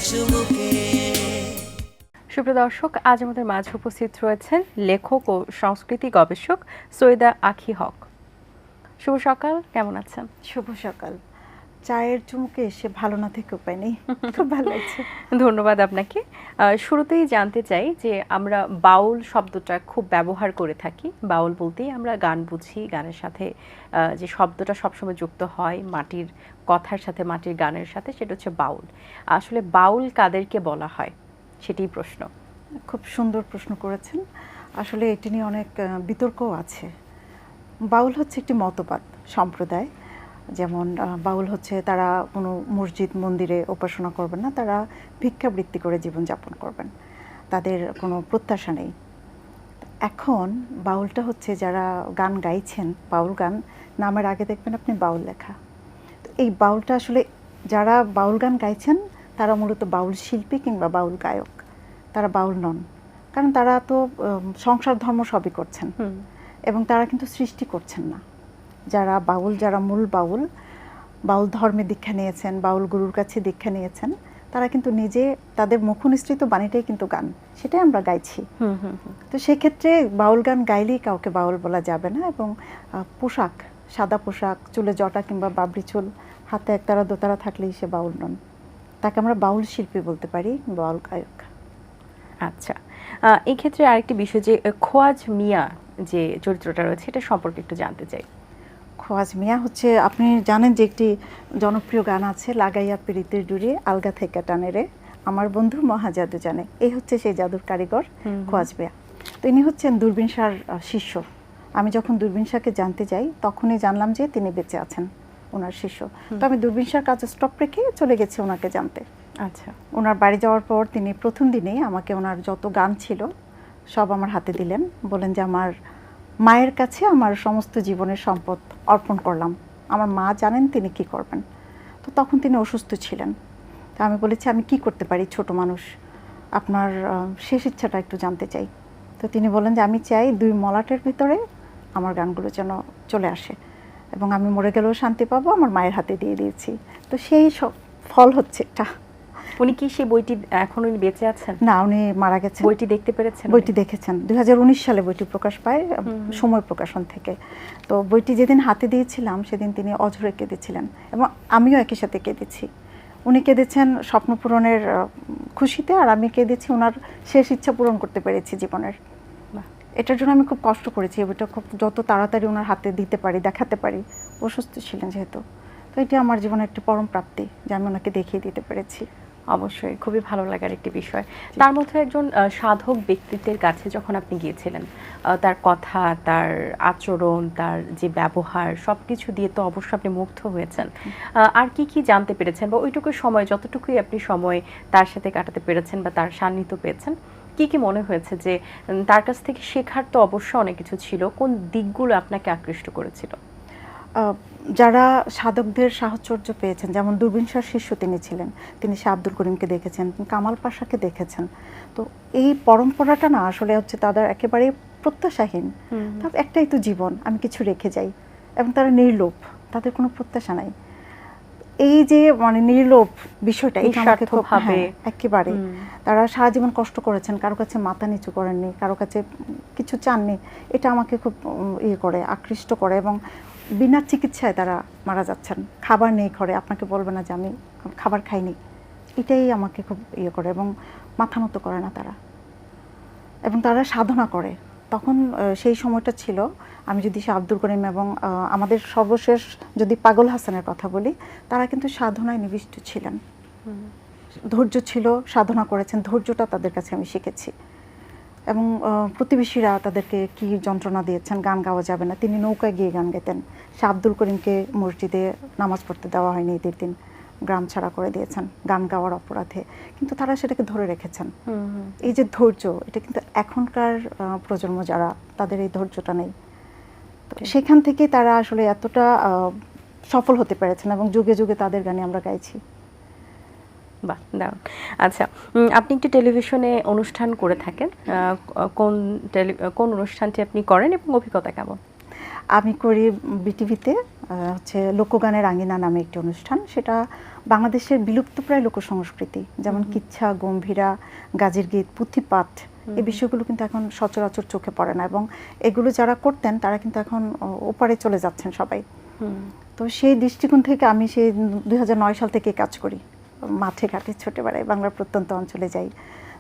চুমুকে। সুপ্রিয় দর্শক, আজ আমাদের মাঝে উপস্থিত রয়েছেন লেখক ও সংস্কৃতি গবেষক সৈয়দা আঁখি হক। শুভ সকাল, কেমন আছেন? শুভ সকাল। চায়ের চুমুকে এসে ভালো না থেকে উপায় নেই, খুব ভালো লাগছে। ধন্যবাদ আপনাকে। শুরুতেই জানতে চাই যে আমরা বাউল শব্দটা খুব ব্যবহার করে থাকি। বাউল বলতেই আমরা গান বুঝি, গানের সাথে যে শব্দটা সবসময় যুক্ত হয় মাটির কথার সাথে, মাটির গানের সাথে, সেটা হচ্ছে বাউল। আসলে বাউল কাদেরকে বলা হয় সেটাই প্রশ্ন। খুব সুন্দর প্রশ্ন করেছেন। আসলে এটি নিয়ে অনেক বিতর্কও আছে। বাউল হচ্ছে একটি মতবাদ সম্প্রদায়। যেমন বাউল হচ্ছে তারা কোনো মসজিদ মন্দিরে উপাসনা করবেন না, তারা ভিক্ষাবৃত্তি করে জীবনযাপন করবেন, তাদের কোনো প্রত্যাশা নেই। এখন বাউলটা হচ্ছে যারা গান গাইছেন, বাউল গান নামের আগে দেখবেন আপনি বাউল লেখা। তো এই বাউলটা আসলে যারা বাউল গান গাইছেন তারা মূলত বাউল শিল্পী কিংবা বাউল গায়ক, তারা বাউল নন। কারণ তারা তো সংসার ধর্ম সবই করছেন এবং তারা কিন্তু সৃষ্টি করছেন না। যারা বাউল, যারা মূল বাউল, বাউল ধর্মে দীক্ষা নিয়েছেন, বাউল গুরুর কাছে দীক্ষা নিয়েছেন, তারা কিন্তু নিজে তাদের মুখনিসৃত বাণীটাই কিন্তু গান, সেটাই আমরা গাইছি। তো সেক্ষেত্রে বাউল গান গাইলেই কাউকে বাউল বলা যাবে না। এবং পোশাক, সাদা পোশাক, চুলে জটা কিংবা বাবরি চুল, হাতে একতারা দোতারা থাকলেই সে বাউল নন। তাকে আমরা বাউল শিল্পী বলতে পারি, বাউল গায়ক। আচ্ছা, এই ক্ষেত্রে আরেকটি বিষয় যে খোয়াজ মিয়া যে চরিত্রটা রয়েছে এটা সম্পর্কে একটু জানতে চাই। খোয়াজ মিয়া হচ্ছে, আপনি জানেন যে একটি জনপ্রিয় গান আছে, লাগাইয়া পিরিতের ডুরি আলগা থেকে টানে রে আমার বন্ধু মহা জাদু জানে। এই হচ্ছে সেই জাদুর কারিগর খোয়াজ মিয়া। তো ইনি হচ্ছেন দূরবীন শাহর শিষ্য। আমি যখন দূরবীন শাহকে জানতে যাই তখনই জানলাম যে তিনি বেঁচে আছেন, ওনার শিষ্য। তো আমি দূরবীন শাহর কাজ স্টপ রেখে চলে গেছি ওনাকে জানতে। আচ্ছা, ওনার বাড়ি যাওয়ার পর তিনি প্রথম দিনেই আমাকে ওনার যত গান ছিল সব আমার হাতে দিলেন, বলেন যে আমার মায়ের কাছে আমার সমস্ত জীবনের সম্পদ অর্পণ করলাম, আমার মা জানেন তিনি কি করবেন। তো তখন তিনি অসুস্থ ছিলেন। তা আমি বলেছি আমি কি করতে পারি, ছোট মানুষ, আপনার শেষ ইচ্ছাটা একটু জানতে চাই। তো তিনি বলেন যে আমি চাই 2 মলাটের ভিতরে আমার গানগুলো যেন চলে আসে এবং আমি মরে গেলেও শান্তি পাবো, আমার মায়ের হাতে দিয়ে দিয়েছি। তো সেই সব ফল হচ্ছে এটা। উনি কি সেই বইটি এখন উনি বেঁচে আছেন? না, উনি মারা গেছেন। বইটি দেখতে পেরেছেন? বইটি দেখেছেন, 2019 সালে বইটি প্রকাশ পায় সময় প্রকাশন থেকে। তো বইটি যেদিন হাতে দিয়েছিলাম সেদিন তিনি অঝরে কেঁদেছিলেন এবং আমিও একই সাথে কেঁদেছি। উনি কেঁদেছেন স্বপ্ন পূরণের খুশিতে, আর আমি কেঁদেছি ওনার শেষ ইচ্ছা পূরণ করতে পেরেছি জীবনের। এটার জন্য আমি খুব কষ্ট করেছি। বইটা খুব যত তাড়াতাড়ি ওনার হাতে দিতে পারি, দেখাতে পারি, অসুস্থ ছিলেন যেহেতু। তো এটি আমার জীবনের একটি পরম প্রাপ্তি যে আমি ওনাকে দেখিয়ে দিতে পেরেছি। অবশ্যই খুবই ভালো লাগার একটি বিষয়। তার মধ্যে একজন সাধক ব্যক্তিত্বের কাছে যখন আপনি গিয়েছিলেন, তার কথা, তার আচরণ, তার যে ব্যবহার, সব কিছু দিয়ে তো অবশ্যই আপনি মুগ্ধ হয়েছেন। আর কি কি জানতে পেরেছেন, বা ওইটুকু সময় যতটুকুই আপনি সময় তার সাথে কাটাতে পেরেছেন বা তার সান্নিধ্য পেয়েছেন, কি কি মনে হয়েছে যে তার কাছ থেকে শেখার তো অবশ্যই অনেক কিছু ছিল, কোন দিকগুলো আপনাকে আকৃষ্ট করেছিল? যারা সাধকদের সাহচর্য পেয়েছেন, যেমন দূরবীন শাহর শিষ্য তিনি ছিলেন, তিনি শাহ আব্দুল করিমকে দেখেছেন, কামাল পাশাকে দেখেছেন। তো এই পরম্পরাটা না আসলে হচ্ছে তাদের একেবারেই প্রত্যাশাহীন। একটাই তো জীবন, আমি কিছু রেখে যাই, এবং তারা নির্লোভ, তাদের কোনো প্রত্যাশা নাই। এই যে মানে নির্লোভ বিষয়টা, এটা আমাকে খুব একেবারে, তারা সারা জীবন কষ্ট করেছেন, কারো কাছে মাথা নিচু করেননি, কারো কাছে কিছু চাননি। এটা আমাকে খুব ইয়ে করে, আকৃষ্ট করে। এবং বিনা চিকিৎসায় তারা মারা যাচ্ছেন, খাবার নেই ঘরে, আপনাকে বলবে না যে আমি খাবার খাইনি। এটাই আমাকে খুব ইয়ে করে, এবং মাথা নত করে না তারা, এবং তারা সাধনা করে। তখন সেই সময়টা ছিল, আমি যদি শাহ আব্দুল করিম এবং আমাদের সর্বশেষ যদি পাগল হাসানের কথা বলি, তারা কিন্তু সাধনায় নিবিষ্ট ছিলেন, ধৈর্য ছিল, সাধনা করেছেন, ধৈর্যটা তাদের কাছে আমি শিখেছি। এবং প্রতিবেশীরা তাদেরকে কি যন্ত্রণা দিয়েছেন, গান গাওয়া যাবে না, তিনি নৌকায় গিয়ে গান গাইতেন। শাহ আব্দুল করিমকে মসজিদে নামাজ পড়তে দেওয়া হয়নি, ঈদের দিন গ্রাম ছাড়া করে দিয়েছেন গান গাওয়ার অপরাধে, কিন্তু তারা সেটাকে ধরে রেখেছেন। এই যে ধৈর্য, এটা কিন্তু এখনকার প্রজন্ম যারা, তাদের এই ধৈর্যটা নেই। সেখান থেকে তারা আসলে এতটা সফল হতে পেরেছেন, এবং যুগে যুগে তাদের গানে আমরা গাইছি। বাহ, দারুণ। আচ্ছা, আপনি একটি টেলিভিশনে অনুষ্ঠান করে থাকেন, কোন অনুষ্ঠানটি আপনি করেন এবং অভিজ্ঞতা কেমন? আমি করি বিটিভিতে, হচ্ছে লোকগানের আঙ্গিনা নামে একটি অনুষ্ঠান। সেটা বাংলাদেশের বিলুপ্তপ্রায় লোকসংস্কৃতি, যেমন কিচ্ছা, গম্ভীরা, গাজীর গীত, পুঁথিপাঠ, এই বিষয়গুলো কিন্তু এখন সচরাচর চোখে পড়ে না, এবং এগুলো যারা করতেন তারা কিন্তু এখন ওপারে চলে যাচ্ছেন সবাই। তো সেই দৃষ্টিকোণ থেকে আমি সেই 2009 সাল থেকে কাজ করি, মাঠে ঘাটে ছুটে বেড়াই, বাংলার প্রত্যন্ত অঞ্চলে যাই।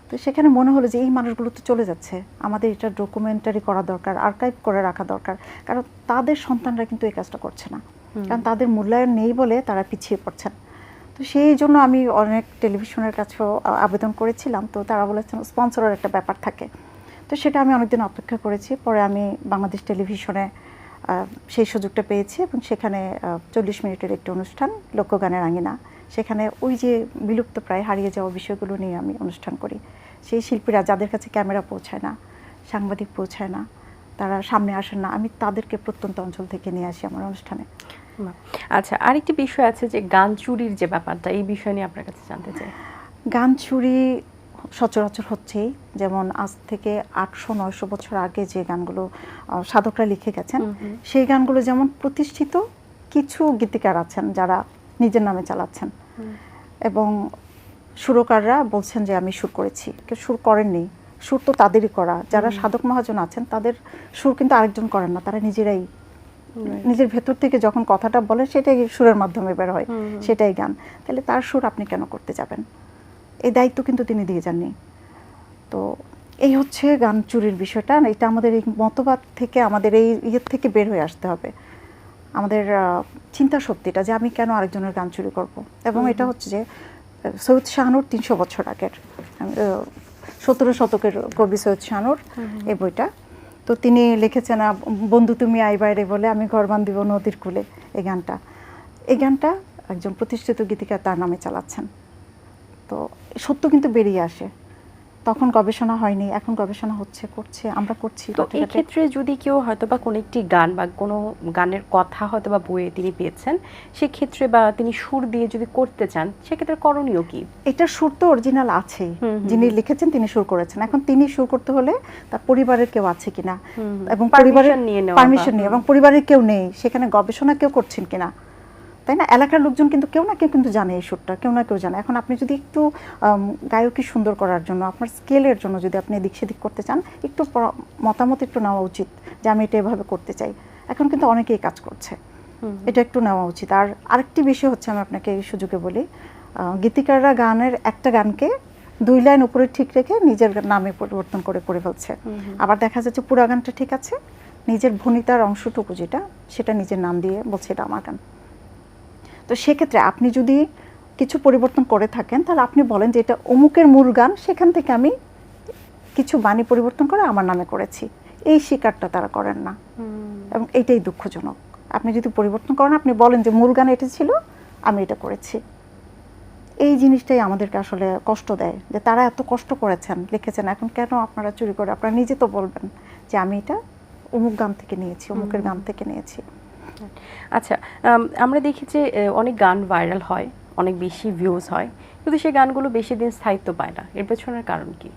তো সেখানে মনে হলো যে এই মানুষগুলো তো চলে যাচ্ছে, আমাদের এটা ডকুমেন্টারি করা দরকার, আর্কাইভ করে রাখা দরকার, কারণ তাদের সন্তানরা কিন্তু এই কাজটা করছে না, কারণ তাদের মূল্যায়ন নেই বলে তারা পিছিয়ে পড়ছেন। তো সেই জন্য আমি অনেক টেলিভিশনের কাছেও আবেদন করেছিলাম, তো তারা বলেছেন স্পন্সরের একটা ব্যাপার থাকে। তো সেটা আমি অনেকদিন অপেক্ষা করেছি, পরে আমি বাংলাদেশ টেলিভিশনে সেই সুযোগটা পেয়েছি, এবং সেখানে 40 মিনিটের একটি অনুষ্ঠান লোকগানের আঙ্গিনা, সেখানে ওই যে বিলুপ্ত প্রায় হারিয়ে যাওয়া বিষয়গুলো নিয়ে আমি অনুষ্ঠান করি। সেই শিল্পীরা যাদের কাছে ক্যামেরা পৌঁছায় না, সাংবাদিক পৌঁছায় না, তারা সামনে আসেন না, আমি তাদেরকে প্রত্যন্ত অঞ্চল থেকে নিয়ে আসি আমার অনুষ্ঠানে। আচ্ছা, আরেকটি বিষয় আছে যে গান চুরির যে ব্যাপারটা, এই বিষয় নিয়ে আপনার কাছে জানতে চাই। গান চুরি সচরাচর হচ্ছেই, যেমন আজ থেকে 800-900 বছর আগে যে গানগুলো সাধকরা লিখে গেছেন, সেই গানগুলো যেমন প্রতিষ্ঠিত, কিছু গীতিকার আছেন যারা নিজের নামে চালাচ্ছেন, এবং সুরকাররা বলছেন যে আমি সুর করেছি, কেউ সুর করেননি, সুর তো তাদেরই করা। যারা সাধক মহাজন আছেন তাদের সুর কিন্তু আরেকজন করেন না, তারা নিজেরাই নিজের ভেতর থেকে যখন কথাটা বলে সেটাই সুরের মাধ্যমে বের হয়, সেটাই গান। তাহলে তার সুর আপনি কেন করতে যাবেন? এই দায়িত্ব কিন্তু তিনি দিয়ে যাননি। তো এই হচ্ছে গান চুরির বিষয়টা। এটা আমাদের এই মতবাদ থেকে, আমাদের এই ইয়ের থেকে বের হয়ে আসতে হবে, আমাদের চিন্তা শক্তিটা, যে আমি কেন আরেকজনের গান চুরি করব। এবং এটা হচ্ছে যে সৈয়দ শাহনূর 300 বছর আগের, 17 শতকের কবি সৈয়দ শাহনূর এই বইটা। তো তিনি লিখেছেন বন্ধু তুমি আই বাইরে বলে আমি ঘর বান্ধিব নদীর কূলে, এই গানটা একজন প্রতিষ্ঠিত গীতিকার তার নামে চালাচ্ছেন। তো সত্য কিন্তু বেরিয়ে আসে, তখন গবেষণা হয়নি, এখন গবেষণা হচ্ছে, করছে, আমরা করছি। তো এই ক্ষেত্রে যদি কেউ হয়তো বা কোনো একটি গান বা কোনো গানের কথা হয়তো বা বইয়ে তিনি পেয়েছেন, সেক্ষেত্রে বা তিনি সুর দিয়ে যদি করতে চান, সেক্ষেত্রে করণীয় কি? এটা সুর তো অরিজিনাল আছেই, যিনি লিখেছেন তিনি সুর করেছেন, এখন তিনি সুর করতে হলে তার পরিবারের কেউ আছে কিনা, এবং পরিবারের পারমিশন নিয়ে, এবং পরিবারের কেউ নেই, সেখানে গবেষণা কেউ করছেন কিনা, তাই না? এলাকার লোকজন কিন্তু কেউ না কেউ কিন্তু জানে এই সুরটা, কেউ না কেউ জানে। এখন আপনি যদি একটু গায়কী সুন্দর করার জন্য, আপনার স্কেলের জন্য যদি আপনি এদিক সেদিক করতে চান, একটু মতামত একটু নেওয়া উচিত যে আমি এটা এভাবে করতে চাই। এখন কিন্তু অনেকেই কাজ করছে, এটা একটু নেওয়া উচিত। আর আরেকটি বিষয় হচ্ছে, আমি আপনাকে এই সুযোগে বলি, গীতিকাররা গানের একটা গানকে 2 লাইন উপরে ঠিক রেখে নিজের নামে পরিবর্তন করে ফেলছে। আবার দেখা যাচ্ছে পুরো গানটা ঠিক আছে, নিজের ভনিতার অংশটুকু যেটা, সেটা নিজের নাম দিয়ে বলছে এটা আমার গান। তো সেক্ষেত্রে আপনি যদি কিছু পরিবর্তন করে থাকেন, তাহলে আপনি বলেন যে এটা অমুকের মূল গান, সেখান থেকে আমি কিছু বাণী পরিবর্তন করে আমার নামে করেছি। এই স্বীকারটা তারা করেন না, এবং এইটাই দুঃখজনক। আপনি যদি পরিবর্তন করেন, আপনি বলেন যে মূল গান এটা ছিল, আমি এটা করেছি। এই জিনিসটাই আমাদেরকে আসলে কষ্ট দেয়, যে তারা এত কষ্ট করেছেন, লিখেছেন, এখন কেন আপনারা চুরি করে? আপনারা নিজে তো বলবেন যে আমি এটা অমুক গান থেকে নিয়েছি, অমুকের গান থেকে নিয়েছি। আচ্ছা, আমরা দেখি যে অনেক গান ভাইরাল হয়, অনেক বেশি ভিউজ হয়, কিন্তু সেই গানগুলো বেশি দিন স্থায়িত্ব পায় না। এর পেছনের কারণ কি?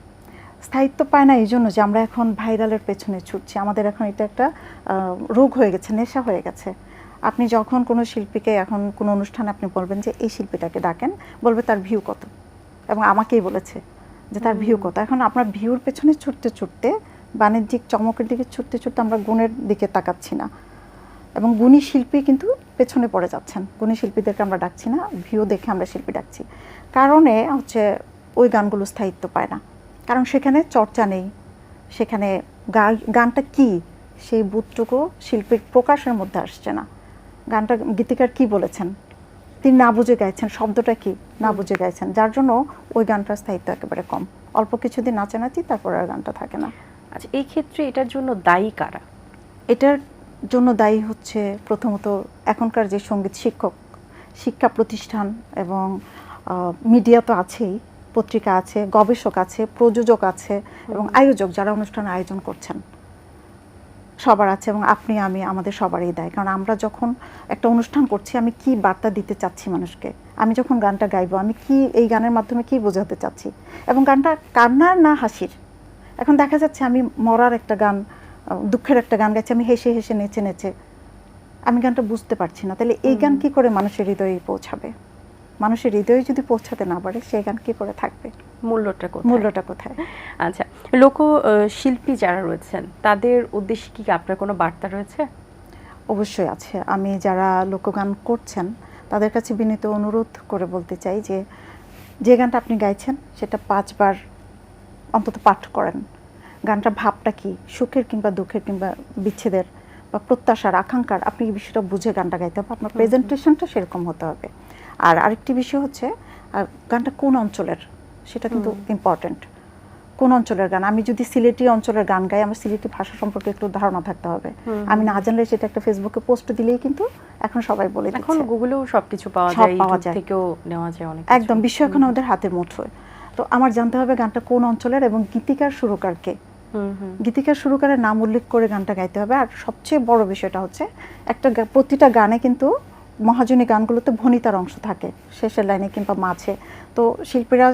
স্থায়িত্ব পায় না এই জন্য যে আমরা এখন ভাইরালের পেছনে ছুটছি। আমাদের এখন এটা একটা রোগ হয়ে গেছে, নেশা হয়ে গেছে। আপনি যখন কোনো শিল্পীকে, এখন কোনো অনুষ্ঠানে আপনি বলবেন যে এই শিল্পীটাকে ডাকেন, বলবে তার ভিউ কত, এবং আমাকেই বলেছে যে তার ভিউ কত। এখন আপনার ভিউর পেছনে ছুটতে ছুটতে, বাণিজ্যিক চমকের দিকে ছুটতে ছুটতে আমরা গুণের দিকে তাকাচ্ছি না, এবং গুণী শিল্পী কিন্তু পেছনে পড়ে যাচ্ছেন। গুণী শিল্পীদেরকে আমরা ডাকছি না, ভিউ দেখে আমরা শিল্পী ডাকছি, কারণে হচ্ছে ওই গানগুলো স্থায়িত্ব পায় না, কারণ সেখানে চর্চা নেই, সেখানে গানটা কি সেই বোধটুকু শিল্পীর প্রকাশের মধ্যে আসছে না। গানটা গীতিকার কি বলেছেন তিনি না বুঝে গাইছেন, শব্দটা কি না বুঝে গাইছেন, যার জন্য ওই গানটার স্থায়িত্ব একেবারে কম। অল্প কিছুদিন নাচানাচি, তারপর আর গানটা থাকে না। আচ্ছা, এই ক্ষেত্রে এটার জন্য দায়ী কারা? এটার জন্য দায়ী হচ্ছে প্রথমত এখনকার যে সঙ্গীত শিক্ষা প্রতিষ্ঠান, এবং মিডিয়া তো আছেই, পত্রিকা আছে, গবেষক আছে, প্রযোজক আছে, এবং আয়োজক যারা অনুষ্ঠান আয়োজন করছেন, সবার আছে। এবং আপনি আমি আমাদের সবারই দায়, কারণ আমরা যখন একটা অনুষ্ঠান করছি, আমি কি বার্তা দিতে চাচ্ছি মানুষকে, আমি যখন গানটা গাইবো, আমি কি এই গানের মাধ্যমে কি বোঝাতে চাচ্ছি, এবং গানটা কান্নার না হাসির। এখন দেখা যাচ্ছে আমি মরার একটা গান, দুঃখের একটা গান গাইছি, আমি হেসে হেসে নেচে নেচে আমি গানটা বুঝতে পারছি না, তাহলে এই গান কি করে মানুষের হৃদয়ে পৌঁছাবে? মানুষের হৃদয়ে যদি পৌঁছাতে না পারে সেই গান কি করে থাকবে? মূল্যটা কোথায়? আচ্ছা, লোক শিল্পী যারা রয়েছেন তাদের উদ্দেশ্যে কি আপনার কোনো বার্তা রয়েছে? অবশ্যই আছে। আমি যারা লোকগান করছেন তাদের কাছে বিনীত অনুরোধ করে বলতে চাই যে যে গানটা আপনি গাইছেন সেটা 5 বার অন্তত পাঠ করেন। গানটা ভাবটা কি, সুখের কিংবা দুঃখের কিংবা বিচ্ছেদের বা প্রত্যাশার, আকাঙ্ক্ষার, আপনি এই বিষয়টা বুঝে গানটা গাইতে হবে। আপনার প্রেজেন্টেশনটা সেরকম হতে হবে। আর আরেকটি বিষয় হচ্ছে গানটা কোন অঞ্চলের, সেটা কিন্তু ইম্পর্ট্যান্ট। কোন অঞ্চলের গান, আমি যদি সিলেটি অঞ্চলের গান গাই, আমার সিলেটি ভাষা সম্পর্কে একটু ধারণা থাকতে হবে। আমি না জানলে সেটা একটা ফেসবুকে পোস্ট দিলেই কিন্তু এখন সবাই বলে দিচ্ছে। এখন গুগলেও সবকিছু পাওয়া যায়, ইউটিউব থেকেও নেওয়া যায় অনেক কিছু। একদম, বিশ্ব এখন আমাদের হাতের মুঠোয়। তো আমার জানতে হবে গানটা কোন অঞ্চলের এবং গীতিকার সুরকার কে। গীতিকার সুরকারের নাম উল্লেখ করে গানটা গাইতে হবে। আর সবচেয়ে বড় বিষয়টা হচ্ছে প্রতিটা গানে কিন্তু মহাজনী গানগুলোতে ভনিতার অংশ থাকে শেষের লাইনে কিংবা মাঝে। তো শিল্পীরা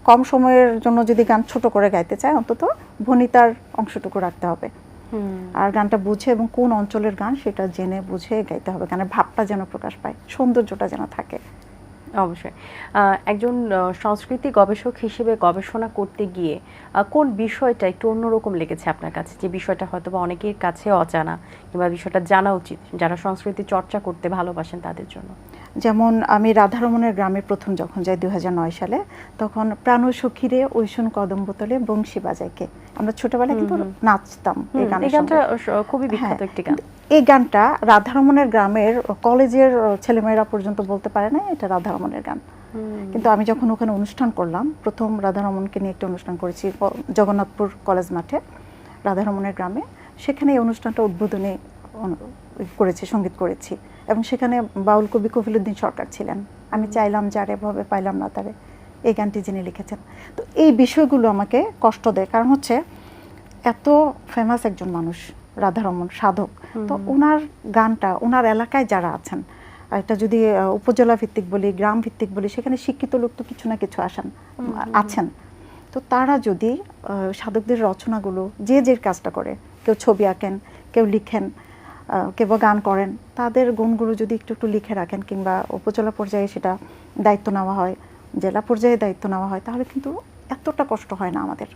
কম সময়ের জন্য যদি গান ছোট করে গাইতে চায় অন্তত ভনিতার অংশটুকু রাখতে হবে। আর গানটা বুঝে এবং কোন অঞ্চলের গান সেটা জেনে বুঝে গাইতে হবে। গানের ভাবটা যেন প্রকাশ পায়, সৌন্দর্যটা যেন থাকে। অবশ্যই। একজন সংস্কৃতি গবেষক হিসেবে গবেষণা করতে গিয়ে কোন বিষয়টা একটু অন্যরকম লেগেছে আপনার কাছে, যে বিষয়টা হয়তো বা অনেকের কাছে অজানা কিংবা বিষয়টা জানা উচিত যারা সংস্কৃতি চর্চা করতে ভালোবাসেন তাদের জন্য? যেমন আমি রাধারমণের গ্রামে প্রথম যখন যাই 2009 সালে, তখন প্রাণ সখীরে ঐশন কদম বোতলে বংশী বাজাইকে, আমরা ছোটবেলায় কিন্তু নাচতাম এই গানটা খুবই বিখ্যাত একটি গান। এই গানটা রাধারমণের গ্রামের কলেজের ছেলেমেয়েরা পর্যন্ত বলতে পারে না এটা রাধারমণের গান। কিন্তু আমি যখন ওখানে অনুষ্ঠান করলাম, প্রথম রাধারমণকে নিয়ে একটা অনুষ্ঠান করেছি জগন্নাথপুর কলেজ মাঠে রাধারমণের গ্রামে, সেখানে এই অনুষ্ঠানটা উদ্বোধনী করেছি, সঙ্গীত করেছি। এবং সেখানে বাউল কবি কফিলুদ্দিন সরকার ছিলেন। আমি চাইলাম যারে ভাবে পাইলাম না তারে, এই গানটি যিনি লিখেছেন। তো এই বিষয়গুলো আমাকে কষ্ট দেয়, কারণ হচ্ছে এত ফেমাস একজন মানুষ রাধারমণ, সাধক, তো ওনার গানটা ওনার এলাকায় যারা আছেন, এটা যদি উপজেলা ভিত্তিক বলি, গ্রাম ভিত্তিক বলি, সেখানে শিক্ষিত লোক তো কিছু না কিছু আছেন। তো তারা যদি সাধকদের রচনাগুলো যে কাজটা করে, কেউ ছবি আঁকেন, কেউ লিখেন, কেউ গান করেন, তাদের গুণগুলো যদি একটু একটু লিখে রাখেন কিংবা উপজেলা পর্যায়ে সেটা দায়িত্ব নেওয়া হয়, জেলা পর্যায়ে দায়িত্ব নেওয়া হয়, তাহলে কিন্তু এতটা কষ্ট হয় না আমাদের।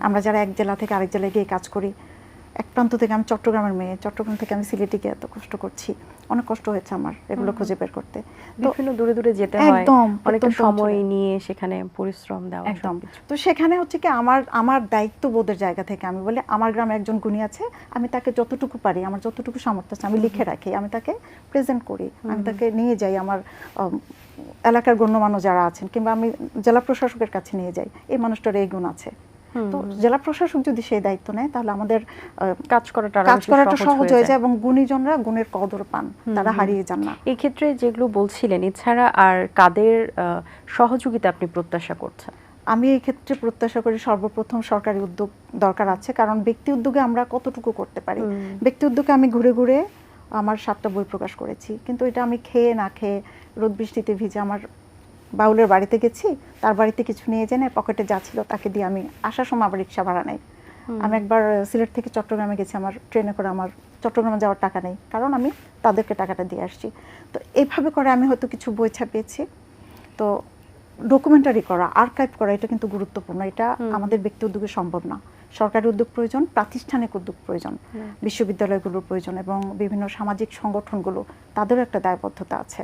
আমরা যারা এক জেলা থেকে আরেক জেলায় গিয়ে কাজ করি, এক প্রান্ত থেকে, আমি চট্টগ্রামের মেয়ে, চট্টগ্রাম থেকে আমি সিলেটে গিয়ে এত কষ্ট করছি, অনেক কষ্ট হয়েছে আমার এগুলো খুঁজে বের করতে। বিভিন্ন দূরে দূরে যেতে হয়, অনেকটা সময় নিয়ে সেখানে পরিশ্রম দেওয়া। একদম। তো সেখানে হচ্ছে কি আমার দায়িত্ববোধের জায়গা থেকে আমি বলি, আমার গ্রামে একজন গুণী আছে, আমি তাকে যতটুকু পারি, আমার যতটুকু সামর্থ্য আছে আমি লিখে রাখি, আমি তাকে প্রেজেন্ট করি, আমি তাকে নিয়ে যাই আমার এলাকার গণ্যমান্য যারা আছেন, কিংবা আমি জেলা প্রশাসকের কাছে নিয়ে যাই, এই মানুষটার এই গুণ আছে। তো জেলা প্রশাসক যদি সেই দায়িত্ব নেয়, তাহলে আমাদের কাজ করাটা সহজ হয়ে যায় এবং গুণীজনরা গুণের কদর পান, তারা হারিয়ে যান না। এই ক্ষেত্রে যেগুলো বলছিলেন, এছাড়া আর কাদের সহযোগিতা আপনি প্রত্যাশা করছেন? আমি এই ক্ষেত্রে প্রত্যাশা করি সর্বপ্রথম সরকারি উদ্যোগ দরকার আছে, কারণ ব্যক্তি উদ্যোগে আমরা কতটুকু করতে পারি। ব্যক্তি উদ্যোগে আমি ঘুরে ঘুরে আমার 7টা বই প্রকাশ করেছি, কিন্তু এটা আমি খেয়ে না খেয়ে রোদ বৃষ্টিতে ভিজে আমার বাউলের বাড়িতে গেছি, তার বাড়িতে কিছু নিয়ে জেনে পকেটে যা ছিল তাকে দিয়ে আমি আসার সময় আবার রিক্সা ভাড়া নেই। আমি একবার সিলেট থেকে চট্টগ্রামে গেছি, আমার ট্রেনে করে আমার চট্টগ্রামে যাওয়ার টাকা নেই, কারণ আমি তাদেরকে টাকাটা দিয়ে আসছি। তো এইভাবে করে আমি হয়তো কিছু বই ছাপিয়েছি। তো ডকুমেন্টারি করা, আর্কাইভ করা, এটা কিন্তু গুরুত্বপূর্ণ। এটা আমাদের ব্যক্তি উদ্যোগে সম্ভব না। সরকারি উদ্যোগ প্রয়োজন, প্রাতিষ্ঠানিক উদ্যোগ প্রয়োজন, বিশ্ববিদ্যালয়গুলোর প্রয়োজন এবং বিভিন্ন সামাজিক সংগঠনগুলো, তাদেরও একটা দায়বদ্ধতা আছে।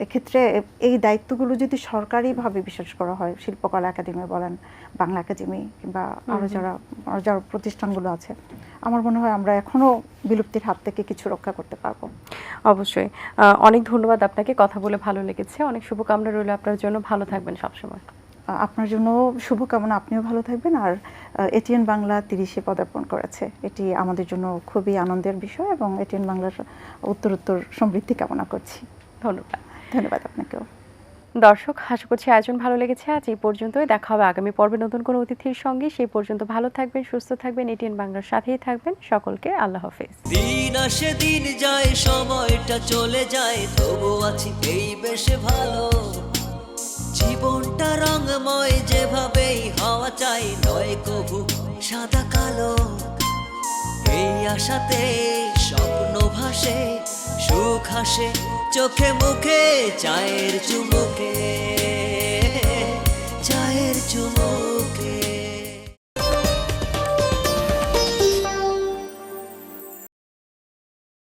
এক্ষেত্রে এই দায়িত্বগুলো যদি সরকারিভাবে বিশ্বাস করা হয়, শিল্পকলা একাডেমি বলেন, বাংলা একাডেমি কিংবা আরও যারা প্রতিষ্ঠানগুলো আছে, আমার মনে হয় আমরা এখনো বিলুপ্তির হাত থেকে কিছু রক্ষা করতে পারবো। অবশ্যই। অনেক ধন্যবাদ আপনাকে, কথা বলে ভালো লেগেছে। অনেক শুভকামনা রইল আপনার জন্য, ভালো থাকবেন সবসময়। আপনার জন্য শুভকামনা, আপনিও ভালো থাকবেন। আর এটিএন বাংলা 30-এ পদার্পণ করেছে, এটি আমাদের জন্য খুবই আনন্দের বিষয় এবং এটিএন বাংলার উত্তরোত্তর সমৃদ্ধি কামনা করছি। ধন্যবাদ। ধন্যবাদ আপনাকেও। দর্শক, আশা করছি আয়োজন ভালো লেগেছে। আজ এই পর্যন্তই, দেখা হবে আগামী পর্বে নতুন কোনো অতিথির সঙ্গে। সেই পর্যন্ত ভালো থাকবেন, সুস্থ থাকবেন, এটিএন বাংলার সাথেই থাকবেন। সকলকে আল্লাহ হাফেজ। দিন আসে দিন যায়, সময়টা চলে যায়, তবু আছি এই বেশ ভালো। জীবনটা রঙময়, যেভাবেই হওয়া চাই, নয় কবু সাদা কালো। এই আশাতে স্বপ্ন ভাসে, সুখ হাসে চোখে মুখে, চায়ের চুমুকে, চায়ের চুমুকে।